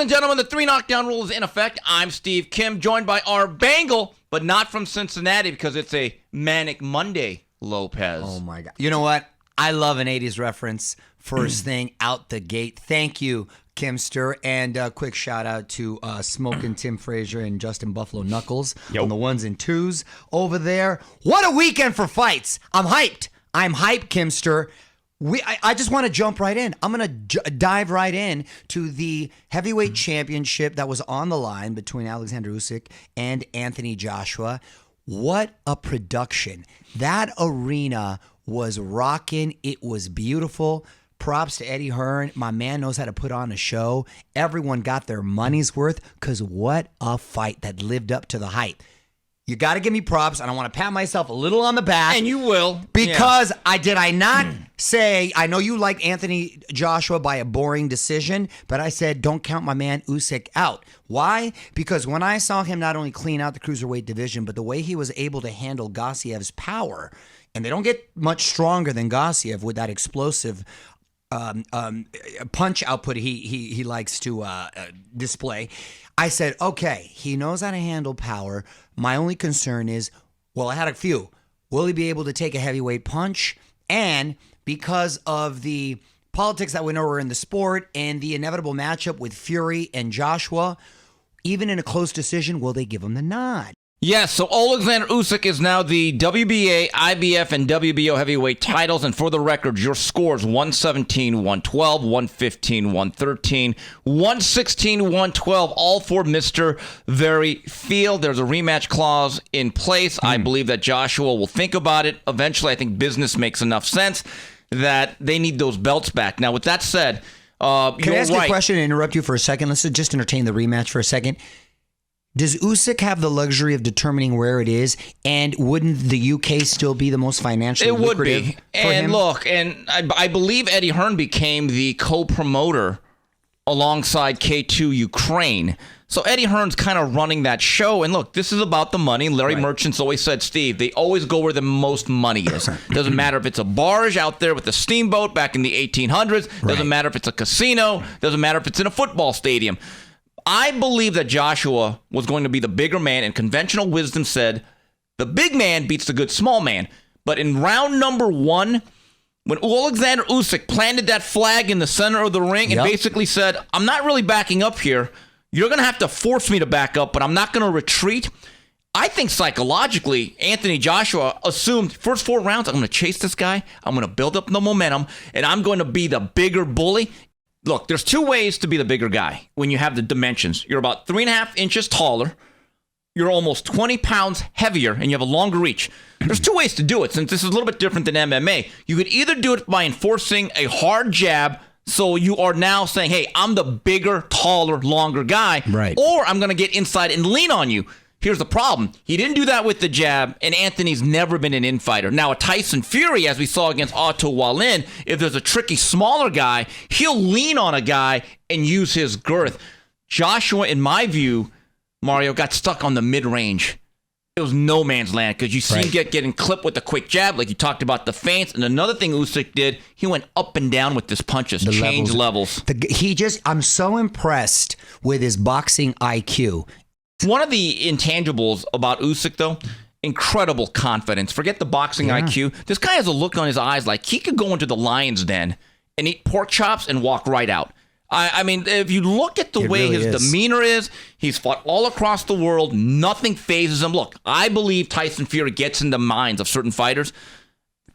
and gentlemen, the 3 knockdown rule is in effect. I'm Steve Kim, joined by our Bengal, but not from Cincinnati because it's a Manic Monday, Lopez. Oh, my God. You know what? I love an 80s reference. First thing out the gate. Thank you, Kimster. And a quick shout out to Smokin' Tim Frazier and Justin Buffalo Knuckles on the 1s and 2s over there. What a weekend for fights. I'm hyped. I'm hyped, Kimster. I just want to jump right in. I'm going to dive right in to the heavyweight championship that was on the line between Alexander Usyk and Anthony Joshua. What a production. That arena was rocking. It was beautiful. Props to Eddie Hearn. My man knows how to put on a show. Everyone got their money's worth because what a fight that lived up to the hype. You got to give me props, and I want to pat myself a little on the back. And you will. Because I not say, I know you like Anthony Joshua by a boring decision, but I said don't count my man Usyk out. Why? Because when I saw him not only clean out the cruiserweight division, but the way he was able to handle Garcia's power, and they don't get much stronger than Garcia with that explosive punch output he likes to display. I said, okay, he knows how to handle power. My only concern is, well, I had a few. Will he be able to take a heavyweight punch? And because of the politics that we know are in the sport and the inevitable matchup with Fury and Joshua, even in a close decision, will they give him the nod? Yes, so Alexander Usyk is now the WBA, IBF, and WBO heavyweight titles. And for the record, your scores 117, 112, 115, 113, 116, 112, all for Mr. Very Field. There's a rematch clause in place. I believe that Joshua will think about it. Eventually, I think business makes enough sense that they need those belts back. Now, with that said, Can I ask you a question and interrupt you for a second? Let's just entertain the rematch for a second. Does Usyk have the luxury of determining where it is, and wouldn't the UK still be the most financially lucrative for him? And look, and I believe Eddie Hearn became the co-promoter alongside K2 Ukraine. So Eddie Hearn's kind of running that show. And look, this is about the money. Larry Merchant's always said, Steve, they always go where the most money is. Doesn't matter if it's a barge out there with a steamboat back in the 1800s. Doesn't matter if it's a casino. Doesn't matter if it's in a football stadium. I believe that Joshua was going to be the bigger man, and conventional wisdom said the big man beats the good small man. But in round number 1, when Alexander Usyk planted that flag in the center of the ring and basically said, I'm not really backing up here. You're going to have to force me to back up, but I'm not going to retreat. I think psychologically, Anthony Joshua assumed first 4 rounds, I'm going to chase this guy. I'm going to build up the momentum, and I'm going to be the bigger bully. Look, there's 2 ways to be the bigger guy when you have the dimensions. You're about 3.5 inches taller, you're almost 20 pounds heavier, and you have a longer reach. There's 2 ways to do it, since this is a little bit different than MMA. You could either do it by enforcing a hard jab, so you are now saying, hey, I'm the bigger, taller, longer guy, or I'm going to get inside and lean on you. Here's the problem. He didn't do that with the jab, and Anthony's never been an infighter. Now, a Tyson Fury, as we saw against Otto Wallin, if there's a tricky, smaller guy, he'll lean on a guy and use his girth. Joshua, in my view, Mario, got stuck on the mid-range. It was no man's land because you see him getting clipped with a quick jab, like you talked about the feints. And another thing Usyk did, he went up and down with his punches, change levels. I'm so impressed with his boxing IQ. One of the intangibles about Usyk, though, incredible confidence. Forget the boxing IQ. This guy has a look on his eyes like he could go into the lion's den and eat pork chops and walk right out. I mean, if you look at the way his demeanor is, he's fought all across the world. Nothing phases him. Look, I believe Tyson Fury gets in the minds of certain fighters.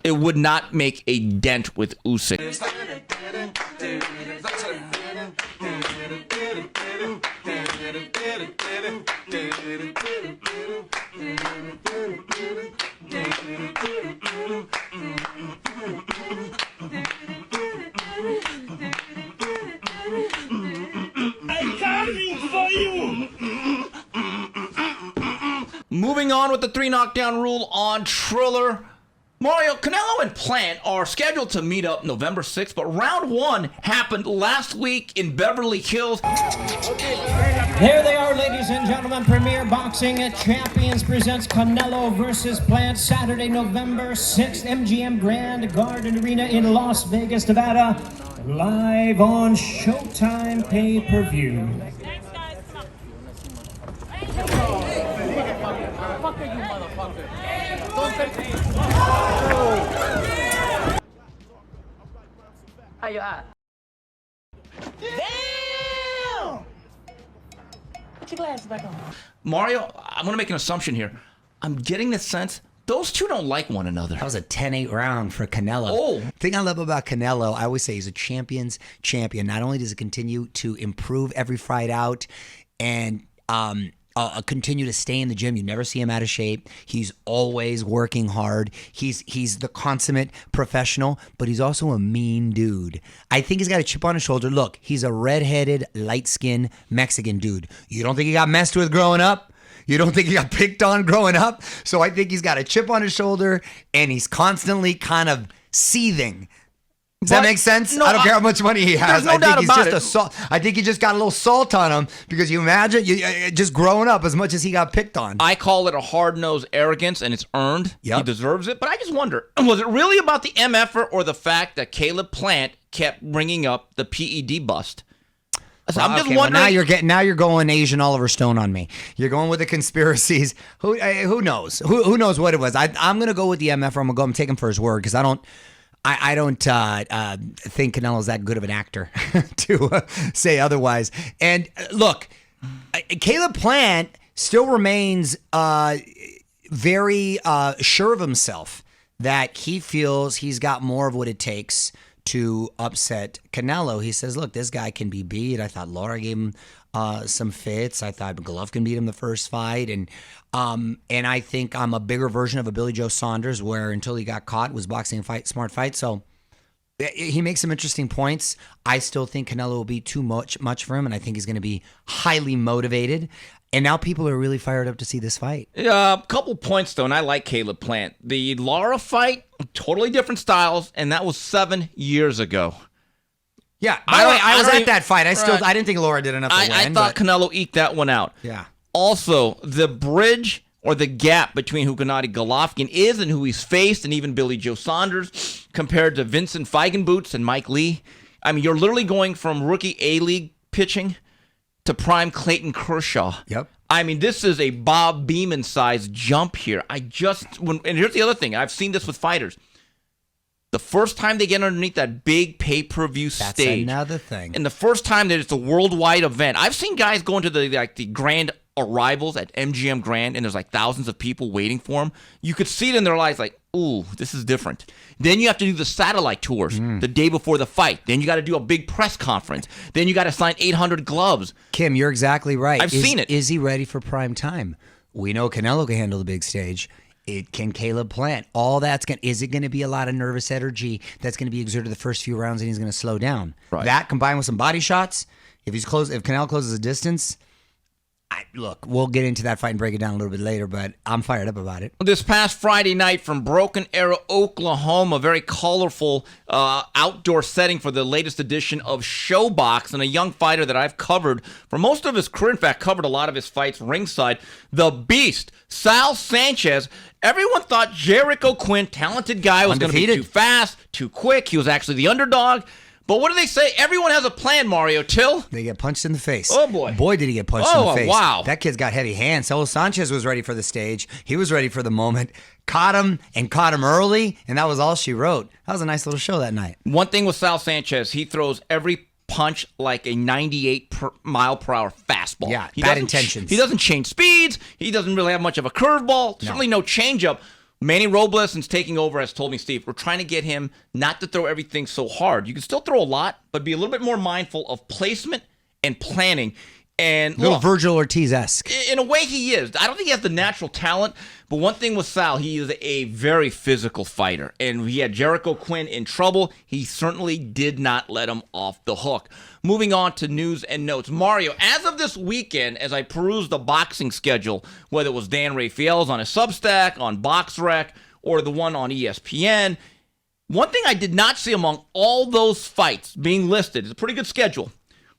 It would not make a dent with Usyk. Moving on with the 3 knockdown rule on Triller. Mario, Canelo and Plant are scheduled to meet up November 6th, but round 1 happened last week in Beverly Hills. There they are, ladies and gentlemen. Premier Boxing Champions presents Canelo versus Plant, Saturday, November 6th, MGM Grand Garden Arena in Las Vegas, Nevada. Live on Showtime pay-per-view. motherfucker, you motherfucker. Don't say... How you at? Damn! Put your glasses back on. Mario, I'm going to make an assumption here. I'm getting the sense those two don't like one another. That was a 10-8 round for Canelo. Oh. The thing I love about Canelo, I always say he's a champion's champion. Not only does he continue to improve every fight out and continue to stay in the gym. You never see him out of shape. He's always working hard. He's the consummate professional, but he's also a mean dude. I think he's got a chip on his shoulder. Look, he's a redheaded, light-skinned Mexican dude. You don't think he got messed with growing up? You don't think he got picked on growing up? So I think he's got a chip on his shoulder, and he's constantly kind of seething. Does that make sense? No, I don't care how much money he has. There's no doubt about it. I think he just got a little salt on him because you imagine just growing up as much as he got picked on. I call it a hard-nosed arrogance, and it's earned. Yep. He deserves it. But I just wonder, was it really about the MFer or the fact that Caleb Plant kept bringing up the PED bust? So I'm just wondering. Well, now you're going Asian Oliver Stone on me. You're going with the conspiracies. Who knows? Who knows what it was? I'm gonna go with the MFer. I'm take him for his word because I don't think Canelo's that good of an actor to say otherwise. And look, Caleb Plant still remains very sure of himself that he feels he's got more of what it takes to upset Canelo. He says, look, this guy can be beat. I thought Laura gave him some fits. I thought Golovkin beat him the first fight. And I think I'm a bigger version of a Billy Joe Saunders where until he got caught was boxing a smart fight. So he makes some interesting points. I still think Canelo will be too much for him, and I think he's going to be highly motivated. And now people are really fired up to see this fight. A couple points, though, and I like Caleb Plant. The Lara fight, totally different styles, and that was 7 years ago. Yeah, by the way, I was at that fight. I didn't think Laura did enough to win. I thought Canelo eked that one out. Yeah. Also, the bridge or the gap between who Gennady Golovkin is and who he's faced, and even Billy Joe Saunders, compared to Vincent Feigenboots and Mike Lee. I mean, you're literally going from rookie A-League pitching to prime Clayton Kershaw. Yep. I mean, this is a Bob Beamon-sized jump here. And here's the other thing. I've seen this with fighters. The first time they get underneath that big pay-per-view stage. That's another thing. And the first time that it's a worldwide event. I've seen guys go into the grand arrivals at MGM Grand, and there's like thousands of people waiting for them. You could see it in their eyes like, ooh, this is different. Then you have to do the satellite tours the day before the fight. Then you got to do a big press conference. Then you got to sign 800 gloves. Kim, you're exactly right. I've seen it. Is he ready for prime time? We know Canelo can handle the big stage. It can Caleb Plant. Is it going to be a lot of nervous energy that's going to be exerted the first few rounds and he's going to slow down? Right. That combined with some body shots, if Canelo closes a distance, look, we'll get into that fight and break it down a little bit later, but I'm fired up about it. This past Friday night from Broken Arrow, Oklahoma, a very colorful outdoor setting for the latest edition of Showbox, and a young fighter that I've covered for most of his career, in fact, covered a lot of his fights ringside, the Beast, Sal Sanchez. Everyone thought Jericho Quinn, talented guy, was going to be too fast, too quick. He was actually the underdog. But what do they say? Everyone has a plan, Mario Till. They get punched in the face. Oh, boy. Boy, did he get punched in the face. Wow. That kid's got heavy hands. Saul Sanchez was ready for the stage. He was ready for the moment. Caught him early, and that was all she wrote. That was a nice little show that night. One thing with Sal Sanchez, he throws every punch like a 98 mile per hour fastball. Yeah, bad intentions. He doesn't change speeds. He doesn't really have much of a curveball. Certainly no changeup. Manny Robles, since taking over, has told me, Steve, we're trying to get him not to throw everything so hard. You can still throw a lot, but be a little bit more mindful of placement and planning. And little Virgil Ortiz-esque. In a way, he is. I don't think he has the natural talent, but one thing with Sal, he is a very physical fighter. And he had Jericho Quinn in trouble. He certainly did not let him off the hook. Moving on to news and notes. Mario, as of this weekend, as I perused the boxing schedule, whether it was Dan Raphael's on his Substack, on BoxRec, or the one on ESPN, one thing I did not see among all those fights being listed, it's a pretty good schedule,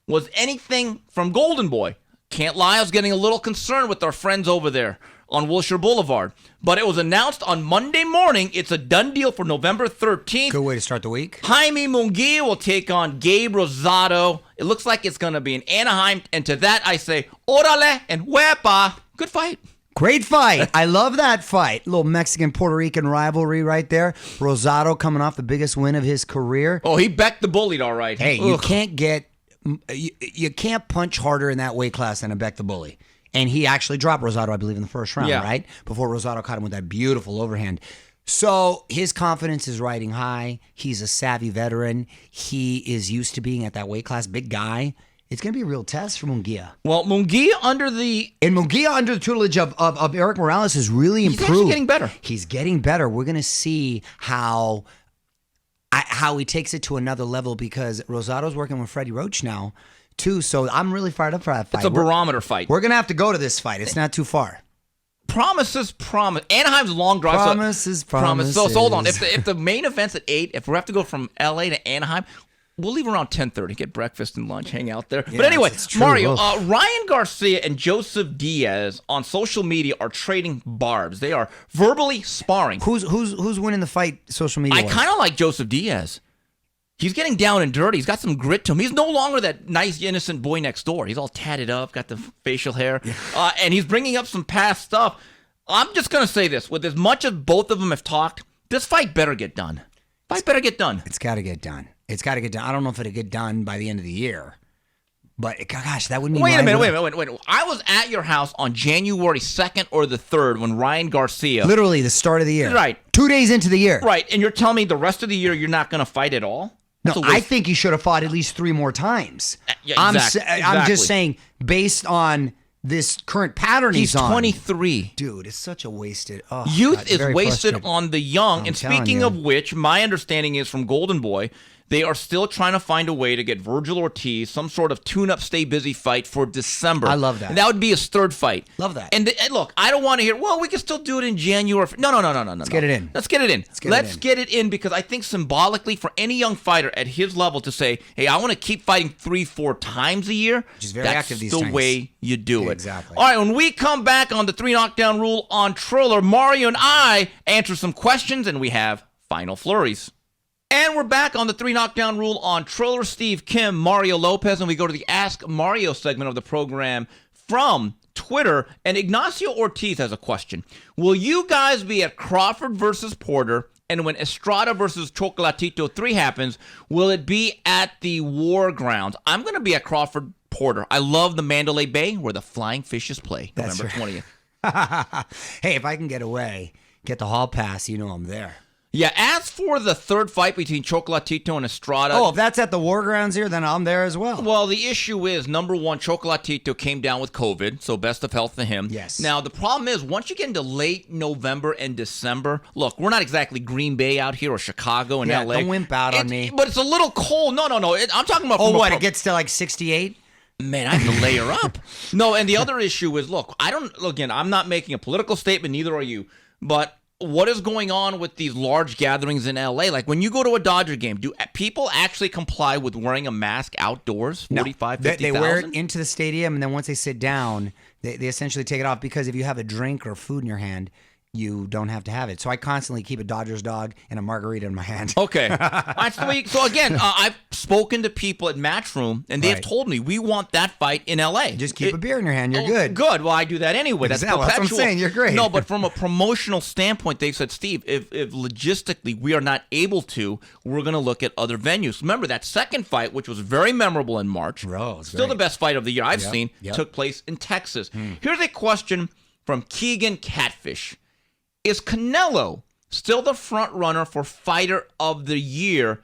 was anything from Golden Boy. Can't lie, I was getting a little concerned with our friends over there on Wilshire Boulevard. But it was announced on Monday morning. It's a done deal for November 13th. Good way to start the week. Jaime Munguia will take on Gabe Rosado. It looks like it's going to be in Anaheim. And to that, I say, órale and huepa. Good fight. Great fight. I love that fight. Little Mexican-Puerto Rican rivalry right there. Rosado coming off the biggest win of his career. Oh, he backed the bullied all right. Hey, you can't punch harder in that weight class than a Beck the Bully. And he actually dropped Rosado, I believe, in the first round, right? Before Rosado caught him with that beautiful overhand. So his confidence is riding high. He's a savvy veteran. He is used to being at that weight class. Big guy. It's going to be a real test for Munguia. Well, Munguia under the tutelage of Eric Morales has really improved. He's actually getting better. He's getting better. We're going to see how he takes it to another level because Rosado's working with Freddie Roach now, too. So I'm really fired up for that fight. It's a barometer fight. We're going to have to go to this fight. It's not too far. Promises. Anaheim's long drive. Promises. So hold on. If the main event's at 8, if we have to go from L.A. to Anaheim, we'll leave around 10:30, get breakfast and lunch, hang out there. Yeah, but anyway, Mario, Oof. Ryan Garcia and Joseph Diaz on social media are trading barbs. They are verbally sparring. Who's winning the fight social media? I kind of like Joseph Diaz. He's getting down and dirty. He's got some grit to him. He's no longer that nice, innocent boy next door. He's all tatted up, got the facial hair, and he's bringing up some past stuff. I'm just going to say this. With as much as both of them have talked, this fight better get done. Fight better get done. It's got to get done. It's got to get done. I don't know if it'll get done by the end of the year. But, gosh, that wouldn't be Wait a minute. I was at your house on January 2nd or the 3rd when Ryan Garcia... Literally the start of the year. Right. 2 days into the year. Right, and you're telling me the rest of the year you're not going to fight at all? No, I think he should have fought at least 3 more times. Yeah, I'm exactly. just saying, based on this current pattern he's on. 23. Dude, it's such a wasted... Youth is wasted on the young. And speaking of which, my understanding is from Golden Boy... They are still trying to find a way to get Virgil Ortiz some sort of tune-up, stay-busy fight for December. I love that. And that would be his 3rd fight. Love that. And look, I don't want to hear, well, we can still do it in January. No. Let's get it in. Let's get it in because I think symbolically for any young fighter at his level to say, hey, I want to keep fighting 3-4 times a year. Which is very active these days. That's the way you do it. Exactly. All right, when we come back on the 3 knockdown rule on Triller, Mario and I answer some questions and we have final flurries. And we're back on the 3 knockdown rule on Triller, Steve Kim, Mario Lopez, and we go to the Ask Mario segment of the program from Twitter. And Ignacio Ortiz has a question. Will you guys be at Crawford versus Porter? And when Estrada versus Chocolatito 3 happens, will it be at the War Grounds? I'm going to be at Crawford Porter. I love the Mandalay Bay where the Flying Fishes play. That's November 20th. 20th. Hey, if I can get away, get the hall pass, you know I'm there. Yeah, as for the 3rd fight between Chocolatito and Estrada... Oh, if that's at the War Grounds here, then I'm there as well. Well, the issue is, number one, Chocolatito came down with COVID, so best of health to him. Yes. Now, the problem is, once you get into late November and December, look, we're not exactly Green Bay out here or Chicago and L.A. Don't wimp out on me. But it's a little cold. No. I'm talking about... It gets to like 68? Man, I have to layer up. No, and the other issue is, look, I'm not making a political statement, neither are you, but... What is going on with these large gatherings in L.A.? Like when you go to a Dodger game, do people actually comply with wearing a mask outdoors? 45, 50,000? They wear it into the stadium, and then once they sit down, they essentially take it off because if you have a drink or food in your hand, you don't have to have it. So I constantly keep a Dodgers dog and a margarita in my hand. Okay. So again, I've spoken to people at Matchroom, and they have told me we want that fight in L.A. Just keep a beer in your hand. You're good. Good. Well, I do that anyway. That's what I'm saying. You're great. No, but from a promotional standpoint, they said, Steve, if logistically we are not able to, we're going to look at other venues. Remember, that second fight, which was very memorable in March, still the best fight of the year I've seen, took place in Texas. Here's a question from Keegan Catfish. Is Canelo still the front runner for Fighter of the Year?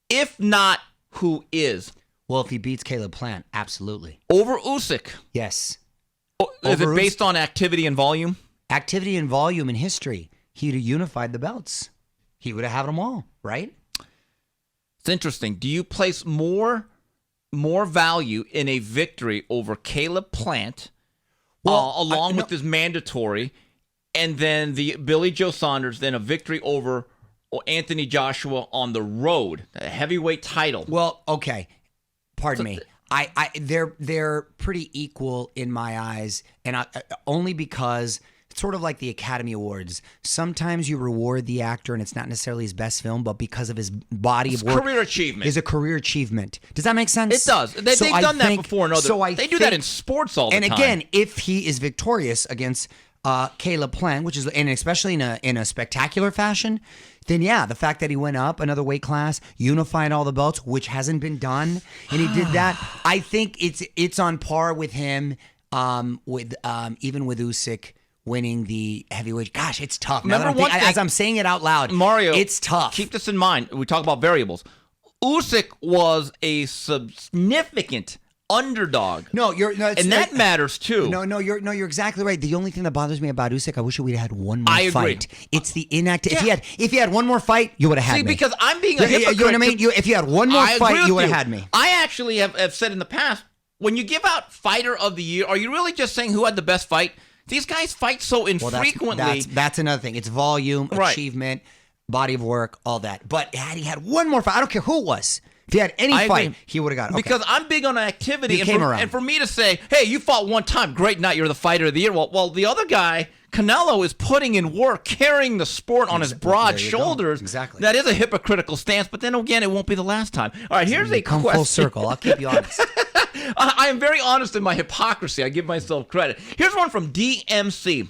If not, who is? Well, if he beats Caleb Plant, absolutely. Over Usyk? Yes. Is it based on activity and volume? Activity and volume in history. He'd have unified the belts. He would have had them all, right? It's interesting. Do you place more value in a victory over Caleb Plant, along with his mandatory, and then the Billy Joe Saunders, then a victory over Anthony Joshua on the road, a heavyweight title? Well, okay. Pardon me. They're pretty equal in my eyes, and only because it's sort of like the Academy Awards. Sometimes you reward the actor, and it's not necessarily his best film, but because of his body of work, career achievement is a career achievement. Does that make sense? It does. They've done that before in other. They do that in sports all the time. And again, if he is victorious against Caleb Plant, which is, and especially in a spectacular fashion, then yeah, the fact that he went up another weight class, unified all the belts, which hasn't been done, and he did that, I think it's on par with him, with even with Usyk winning the heavyweight. Gosh, it's tough. As I'm saying it out loud, Mario, it's tough. Keep this in mind. We talk about variables. Usyk was a significant underdog. That matters too. You're exactly right. The only thing that bothers me about Usyk, I wish we'd had one more I fight. agree. It's the inactive. Yeah. If he had one more fight, you would have had me. See, because I'm being a hypocrite. You know what I mean? If you had one more fight, you would have had me. I actually have said in the past, when you give out Fighter of the Year, are you really just saying who had the best fight? These guys fight so infrequently. That's another thing. It's volume, achievement, body of work, all that. But had he had one more fight, I don't care who it was. If he had any fight, he would have got it. Okay. Because I'm big on activity. Around. And for me to say, hey, you fought one time, great night, you're the Fighter of the Year. Well, the other guy, Canelo, is putting in work, carrying the sport on his broad shoulders. Exactly. That is a hypocritical stance, but then again, it won't be the last time. All right, here's a question. Come full circle. I'll keep you honest. I am very honest in my hypocrisy. I give myself credit. Here's one from DMC.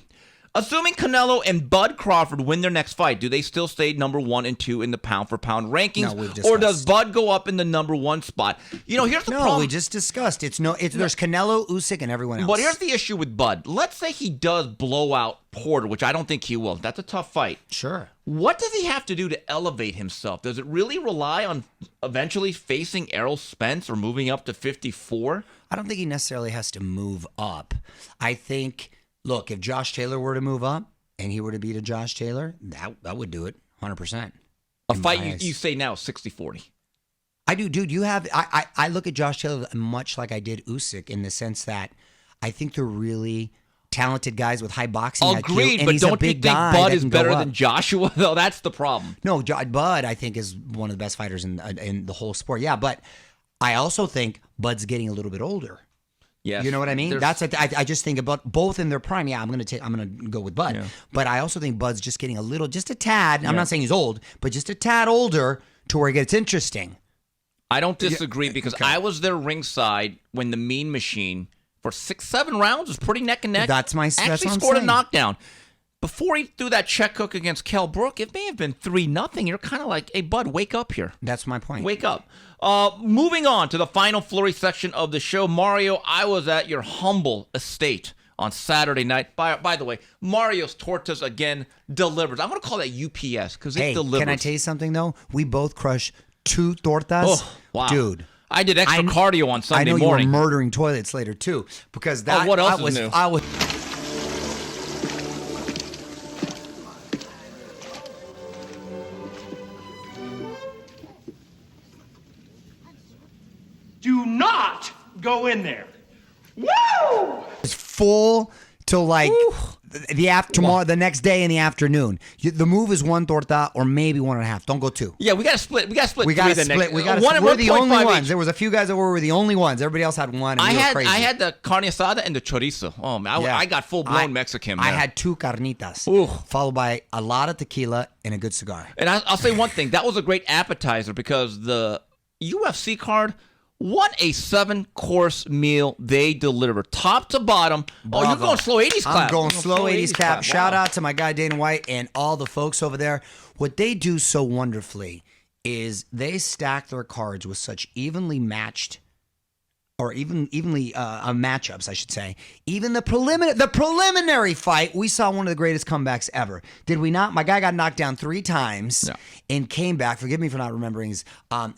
Assuming Canelo and Bud Crawford win their next fight, do they still stay number 1 and 2 in the pound-for-pound rankings? Or does Bud go up in the number 1 spot? Here's the problem. No, we just discussed. There's Canelo, Usyk, and everyone else. But here's the issue with Bud. Let's say he does blow out Porter, which I don't think he will. That's a tough fight. Sure. What does he have to do to elevate himself? Does it really rely on eventually facing Errol Spence or moving up to 54? I don't think he necessarily has to move up. I think... Look, if Josh Taylor were to move up and he were to beat a Josh Taylor, that would do it 100%. A fight you say now 60-40. I do, dude. I look at Josh Taylor much like I did Usyk in the sense that I think they're really talented guys with high boxing Agreed, IQ, and but he's don't a big you think guy Bud that is can go better up. than Joshua? Though that's the problem. No, Bud I think is one of the best fighters in the whole sport. Yeah, but I also think Bud's getting a little bit older. Yes. You know what I mean? I just think about both in their prime. Yeah, I'm gonna go with Bud, but I also think Bud's just getting just a tad. I'm not saying he's old, but just a tad older to where it gets interesting. I don't disagree because I was there ringside when the Mean Machine for 6-7 rounds was pretty neck and neck. Actually scored a knockdown. Before he threw that check hook against Kell Brook, it may have been 3-0. You're kind of like, hey, Bud, wake up here. That's my point. Wake up. Moving on to the final flurry section of the show. Mario, I was at your humble estate on Saturday night. By the way, Mario's Tortas, again, delivers. I'm going to call that UPS because it delivers. Can I tell you something, though? We both crushed 2 tortas. Oh, wow. Dude. I did extra cardio on Sunday morning. I know you were murdering toilets later, too. Because that what else is new? Do not go in there. Woo! It's full till like the next day in the afternoon. The move is 1 torta or maybe 1.5. Don't go 2. Yeah, we got to split. We got to split. We're the only ones. There was a few guys that were the only ones. Everybody else had 1. And I had the carne asada and the chorizo. Oh man, I got full blown Mexican. Man. I had 2 carnitas, followed by a lot of tequila and a good cigar. And I'll say one thing: that was a great appetizer because the UFC card. What a 7-course meal they delivered, top to bottom. Bravo. Oh, you're going slow 80s clap. I'm going slow 80s clap. Shout out to my guy Dana White and all the folks over there. What they do so wonderfully is they stack their cards with such evenly matched, or evenly matchups, I should say. Even the preliminary fight, we saw one of the greatest comebacks ever. Did we not? My guy got knocked down 3 times and came back. Forgive me for not remembering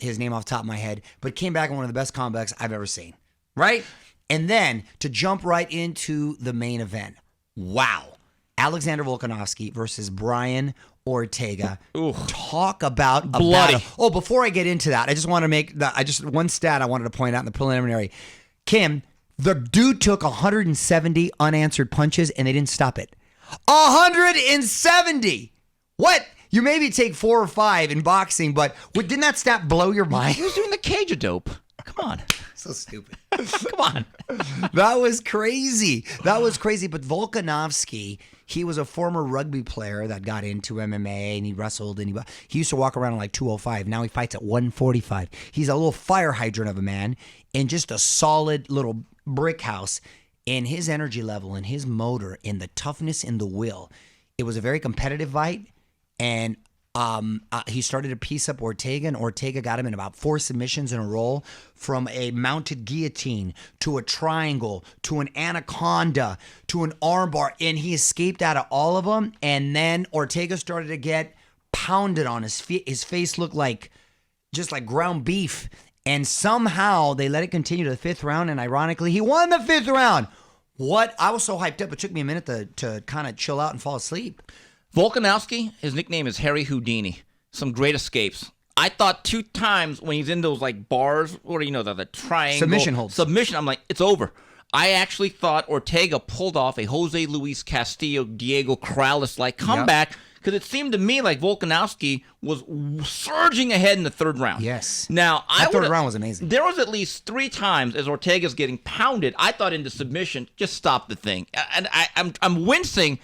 his name off the top of my head, but came back in one of the best comebacks I've ever seen. Right? And then to jump right into the main event. Wow. Alexander Volkanovski versus Brian Ortega. Ooh. Talk about bloody. A battle. Oh, before I get into that, I just want to make one stat I wanted to point out in the preliminary. Kim, the dude took 170 unanswered punches and they didn't stop it. 170. What? You maybe take 4 or 5 in boxing, but didn't that stat blow your mind? He was doing the cage of dope. Come on. So stupid. Come on. That was crazy. But Volkanovski, he was a former rugby player that got into MMA and he wrestled and he used to walk around at like 205. Now he fights at 145. He's a little fire hydrant of a man and just a solid little brick house. in his energy level, in his motor, in the toughness, in the will. It was a very competitive fight, and he started to piece up Ortega, and Ortega got him in about 4 submissions in a row, from a mounted guillotine to a triangle to an anaconda to an armbar, and he escaped out of all of them. And then Ortega started to get pounded on his feet. His face looked like just like ground beef. And somehow they let it continue to the 5th round, and ironically, he won the 5th round. I was so hyped up, it took me a minute to kind of chill out and fall asleep. Volkanovski, his nickname is Harry Houdini. Some great escapes. I thought 2 times when he's in those like bars, or the triangle. Submission holds. I'm like, it's over. I actually thought Ortega pulled off a Jose Luis Castillo, Diego Corrales-like comeback. Yep. Because it seemed to me like Volkanovski was surging ahead in the 3rd round. Yes. Now, that 3rd round was amazing. There was at least 3 times as Ortega's getting pounded, I thought into submission, just stop the thing. And I'm wincing,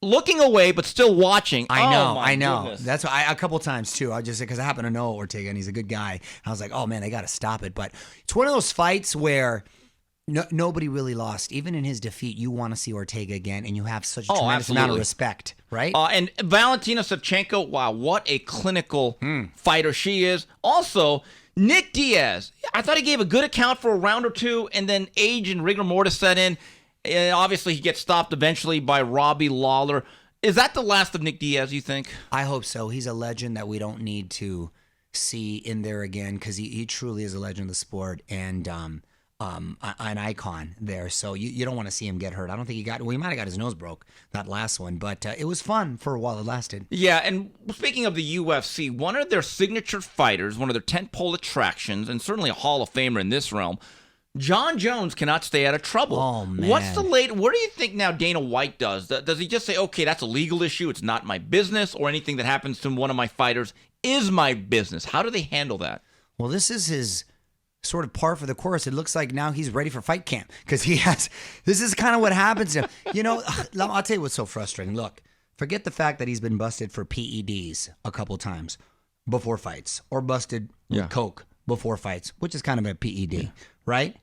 looking away, but still watching. I know. Goodness. That's why a couple times too. I just because I happen to know Ortega and he's a good guy. I was like, oh man, they got to stop it. But it's one of those fights where nobody really lost. Even in his defeat, you want to see Ortega again, and you have such a tremendous amount of respect, right? And Valentina Shevchenko, wow, what a clinical fighter she is. Also, Nick Diaz, I thought he gave a good account for a round or 2, and then age and rigor mortis set in. And obviously, he gets stopped eventually by Robbie Lawler. Is that the last of Nick Diaz, you think? I hope so. He's a legend that we don't need to see in there again, because he truly is a legend of the sport, and an icon there. So you don't want to see him get hurt. I don't think he might have got his nose broke that last one, but it was fun for a while it lasted. Yeah, and speaking of the UFC, one of their signature fighters, one of their tentpole attractions, and certainly a Hall of Famer in this realm, Jon Jones cannot stay out of trouble. Oh, man. What do you think now Dana White does? Does he just say, okay, that's a legal issue, it's not my business, or anything that happens to one of my fighters is my business? How do they handle that? Well, this is his sort of par for the course. It looks like now he's ready for fight camp, because this is kind of what happens to him. I'll tell you what's so frustrating. Look, forget the fact that he's been busted for PEDs a couple times before fights, or busted with coke before fights, which is kind of a PED, right?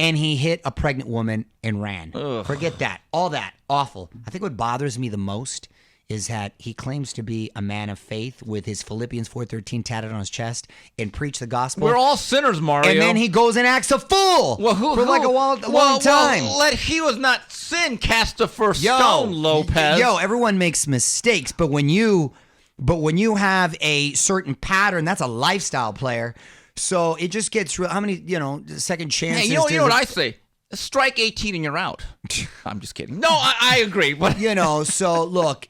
And he hit a pregnant woman and ran. Ugh. Forget that. All that. Awful. I think what bothers me the most is that he claims to be a man of faith with his Philippians 4:13 tatted on his chest and preach the gospel. We're all sinners, Mario. And then he goes and acts a fool for like a long time. Let he was not sin cast the first stone, Lopez. Everyone makes mistakes, but when you have a certain pattern, that's a lifestyle player. So it just gets real. How many, second chances? Hey, you know what I say? Strike 18 and you're out. I'm just kidding. No, I agree. But so look,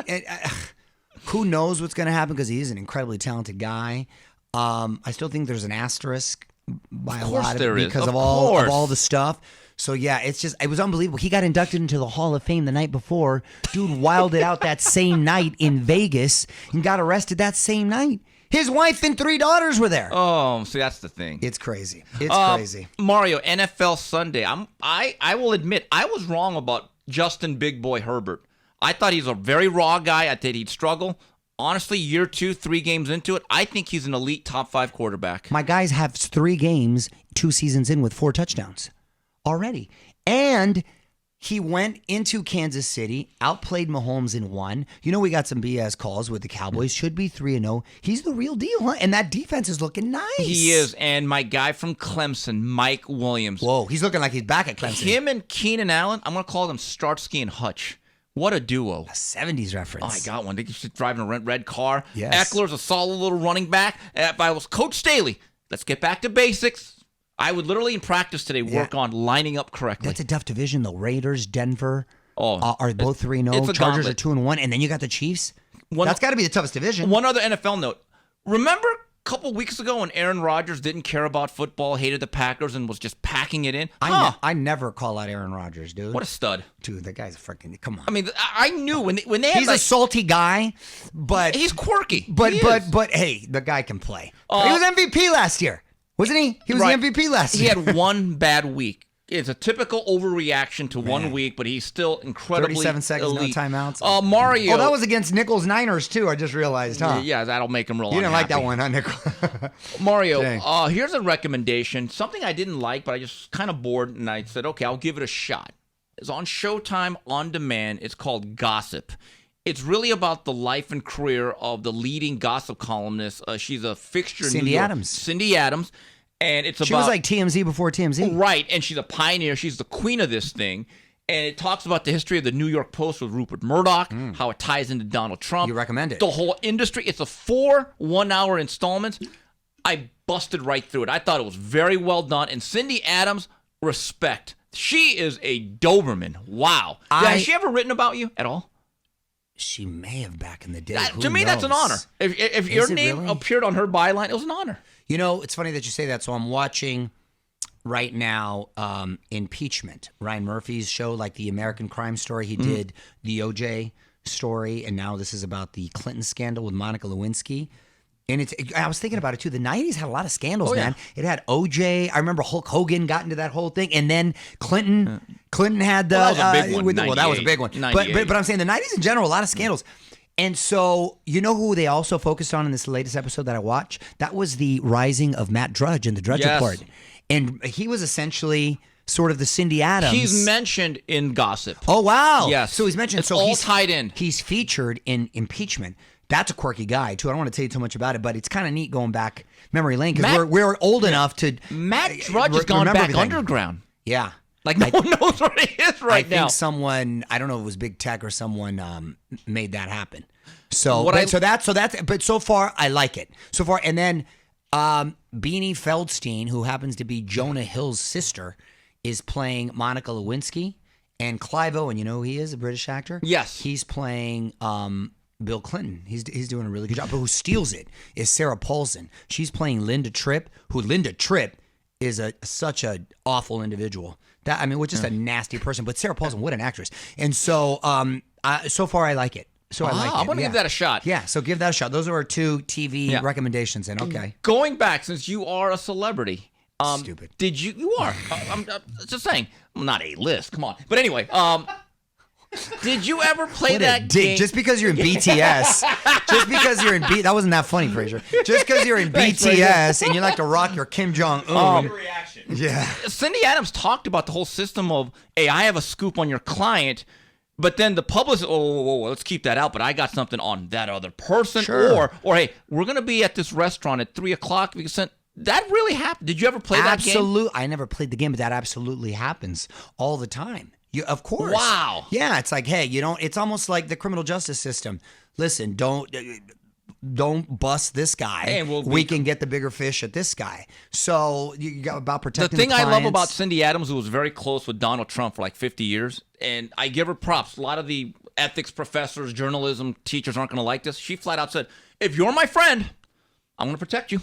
who knows what's going to happen, because he is an incredibly talented guy. I still think there's an asterisk by a lot of it because of all the stuff. So yeah, it was unbelievable. He got inducted into the Hall of Fame the night before. Dude wilded out that same night in Vegas and got arrested that same night. His wife and 3 daughters were there. Oh, see, that's the thing. It's crazy. It's crazy. Mario, NFL Sunday. I will admit, I was wrong about Justin Big Boy Herbert. I thought he's a very raw guy. I thought he'd struggle. Honestly, year 2, 3 games into it, I think he's an elite top 5 quarterback. My guys have 3 games, 2 seasons in, with 4 touchdowns already. And he went into Kansas City, outplayed Mahomes in 1. We got some BS calls with the Cowboys. Should be 3-0. He's the real deal, huh? And that defense is looking nice. He is. And my guy from Clemson, Mike Williams. Whoa, he's looking like he's back at Clemson. Him and Keenan Allen, I'm going to call them Starsky and Hutch. What a duo. A 70s reference. Oh, I got one. They just driving a red car. Yes. Eckler's a solid little running back. If I was Coach Staley, let's get back to basics. I would literally in practice today work on lining up correctly. That's a tough division, though. Raiders, Denver are both 3-0. Chargers are 2-1. And then you got the Chiefs. That's got to be the toughest division. One other NFL note. Remember a couple weeks ago when Aaron Rodgers didn't care about football, hated the Packers, and was just packing it in? I never call out Aaron Rodgers, dude. What a stud. Dude, that guy's a freaking, come on. I mean, I knew when they had He's a salty guy, but he's quirky. But hey, the guy can play. He was MVP last year. Wasn't he? He was the MVP last year. He had one bad week. It's a typical overreaction to 1 week, but he's still incredibly 37 seconds, elite. no timeouts. Mario. Oh, that was against Nichols Niners, too. I just realized, huh? Yeah, that'll make him real You didn't unhappy. like that one, huh, Nichols? Mario, here's a recommendation. Something I didn't like, but I just kind of bored, and I said, okay, I'll give it a shot. is on Showtime on demand. It's called Gossip. It's really about the life and career of the leading gossip columnist. She's a fixture in New York. Cindy Adams. And it's She was like TMZ before TMZ. Right, and she's a pioneer. She's the queen of this thing. And it talks about the history of the New York Post with Rupert Murdoch, how it ties into Donald Trump. You recommend it. The whole industry. It's a 4 one-hour installments. I busted right through it. I thought it was very well done. And Cindy Adams, respect. She is a Doberman. Wow. Has she ever written about you at all? She may have back in the day. To me, that's an honor. If your name appeared on her byline, it was an honor. You know, it's funny that you say that. So I'm watching right now Impeachment, Ryan Murphy's show, like the American Crime Story. He did the OJ story, and now this is about the Clinton scandal with Monica Lewinsky. And I was thinking about it too. The 90s had a lot of scandals, man. It had OJ. I remember Hulk Hogan got into that whole thing, and then Clinton had the. Well, that was a big one. That was a big one. But I'm saying the 90s in general, a lot of scandals. And so, you know who they also focused on in this latest episode that I watched? That was the rising of Matt Drudge in the Drudge Report. And he was essentially sort of the Cindy Adams. He's mentioned in Gossip. Oh, wow. Yes. So he's mentioned. It's all tied in. He's featured in Impeachment. That's a quirky guy, too. I don't want to tell you too much about it, but it's kind of neat going back memory lane because we're old enough to. Matt Drudge has gone back everything. Underground. Yeah. Like no one knows where he is right now. I think someone, I don't know if it was Big Tech or someone made that happen. But so far I like it. So far, and then Beanie Feldstein, who happens to be Jonah Hill's sister, is playing Monica Lewinsky, and Clive Owen, you know who he is, a British actor? Yes. He's playing Bill Clinton. He's doing a really good job. But who steals it is Sarah Paulson. She's playing Linda Tripp, who Linda Tripp is such an awful individual. Just a nasty person. But Sarah Paulson, what an actress. And so, so far I like it. So I like it. I'm going to give that a shot. Yeah, so give that a shot. Those are our 2 TV recommendations. And okay. Going back, since you are a celebrity. Stupid. Did you are. I'm just saying. I'm not A-list. Come on. But anyway, did you ever play that game? Just because you're in BTS, that wasn't that funny, Fraser. Just because you're in BTS and you like to rock your Kim Jong-un. Reaction. Yeah. Cindy Adams talked about the whole system of, hey, I have a scoop on your client, but then the publicist, let's keep that out, but I got something on that other person. Sure. Or hey, we're going to be at this restaurant at 3 o'clock. That really happened. Did you ever play that game? Absolutely. I never played the game, but that absolutely happens all the time. Of course. Wow. Yeah, it's like, hey, it's almost like the criminal justice system. Listen, don't bust this guy. Hey, we can get the bigger fish at this guy. So you got about protecting the thing I love clients. about Cindy Adams, who was very close with Donald Trump for like 50 years, and I give her props. A lot of the ethics professors, journalism teachers aren't going to like this. She flat out said, if you're my friend, I'm going to protect you.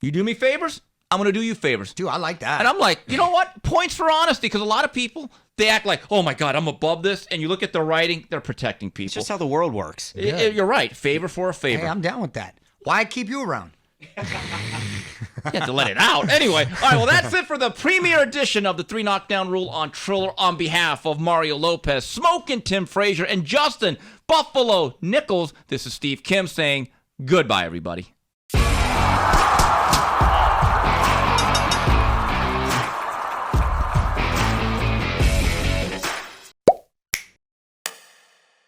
You do me favors, I'm going to do you favors. Dude, I like that. And I'm like, you know what? Points for honesty, because a lot of people, they act like, oh my God, I'm above this. And you look at their writing, they're protecting people. It's just how the world works. You're right. Favor for a favor. Hey, I'm down with that. Why keep you around? You have to let it out. Anyway, all right, well, that's it for the premiere edition of the 3 Knockdown Rule on Triller. On behalf of Mario Lopez, Smokin' Tim Frazier, and Justin Buffalo Nichols, this is Steve Kim saying goodbye, everybody.